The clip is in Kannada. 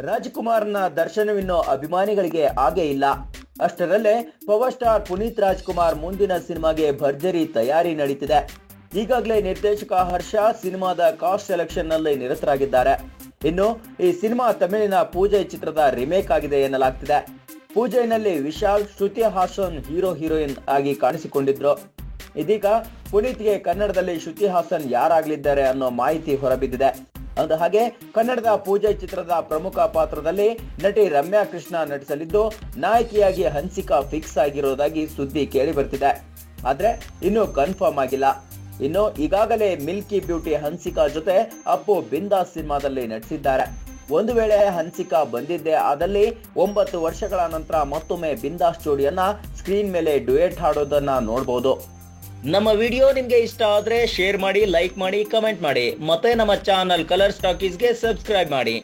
ರಾಜ್ಕುಮಾರ್ನ ದರ್ಶನವಿನ್ನೋ ಅಭಿಮಾನಿಗಳಿಗೆ ಆಗೇ ಇಲ್ಲ. ಅಷ್ಟರಲ್ಲೇ ಪವರ್ ಸ್ಟಾರ್ ಪುನೀತ್ ರಾಜ್ಕುಮಾರ್ ಮುಂದಿನ ಸಿನಿಮಾಗೆ ಭರ್ಜರಿ ತಯಾರಿ ನಡೀತಿದೆ. ಈಗಾಗಲೇ ನಿರ್ದೇಶಕ ಹರ್ಷ ಸಿನಿಮಾದ ಕಾಸ್ಟ್ ಸೆಲೆಕ್ಷನ್ ನಲ್ಲಿ ನಿರತರಾಗಿದ್ದಾರೆ. ಇನ್ನು ಈ ಸಿನಿಮಾ ತಮಿಳಿನ ಪೂಜೈ ಚಿತ್ರದ ರಿಮೇಕ್ ಆಗಿದೆ ಎನ್ನಲಾಗ್ತಿದೆ. ಪೂಜೈನಲ್ಲಿ ವಿಶಾಲ್, ಶ್ರುತಿ ಹಾಸನ್ ಹೀರೋಯಿನ್ ಆಗಿ ಕಾಣಿಸಿಕೊಂಡಿದ್ರು. ಇದೀಗ ಪುನೀತ್ಗೆ ಕನ್ನಡದಲ್ಲಿ ಶ್ರುತಿ ಹಾಸನ್ ಯಾರಾಗಲಿದ್ದಾರೆ ಅನ್ನೋ ಮಾಹಿತಿ ಹೊರಬಿದ್ದಿದೆ. ಅಂದ ಹಾಗೆ ಕನ್ನಡದ ಪೂಜೈ ಚಿತ್ರದ ಪ್ರಮುಖ ಪಾತ್ರದಲ್ಲಿ ನಟಿ ರಮ್ಯಾ ಕೃಷ್ಣ ನಟಿಸಲಿದ್ದು, ನಾಯಕಿಯಾಗಿ ಹನ್ಸಿಕಾ ಫಿಕ್ಸ್ ಆಗಿರೋದಾಗಿ ಸುದ್ದಿ ಕೇಳಿ ಬರ್ತಿದೆ. ಆದ್ರೆ ಇನ್ನು ಕನ್ಫರ್ಮ್ ಆಗಿಲ್ಲ. ಇನ್ನು ಈಗಾಗಲೇ ಮಿಲ್ಕಿ ಬ್ಯೂಟಿ ಹನ್ಸಿಕಾ ಜೊತೆ ಅಪ್ಪು ಬಿಂದಾಸ್ ಸಿನಿಮಾದಲ್ಲಿ ನಟಿಸಿದ್ದಾರೆ. ಒಂದು ವೇಳೆ ಹನ್ಸಿಕಾ ಬಂದಿದ್ದೇ ಆದಲ್ಲಿ 9 ವರ್ಷಗಳ ನಂತರ ಮತ್ತೊಮ್ಮೆ ಬಿಂದಾಸ್ ಜೋಡಿಯನ್ನ ಸ್ಕ್ರೀನ್ ಮೇಲೆ ಡ್ಯುಯೆಟ್ ಹಾಡೋದನ್ನ ನೋಡಬಹುದು. ನಮ್ಮ ವಿಡಿಯೋ ನಿಮ್ಗೆ ಇಷ್ಟ ಆದ್ರೆ ಶೇರ್ ಮಾಡಿ, ಲೈಕ್ ಮಾಡಿ, ಕಮೆಂಟ್ ಮಾಡಿ. ಮತ್ತೆ ನಮ್ಮ ಚಾನಲ್ ಕಲರ್ಸ್ ಟಾಕೀಸ್ಗೆ ಸಬ್ಸ್ಕ್ರೈಬ್ ಮಾಡಿ.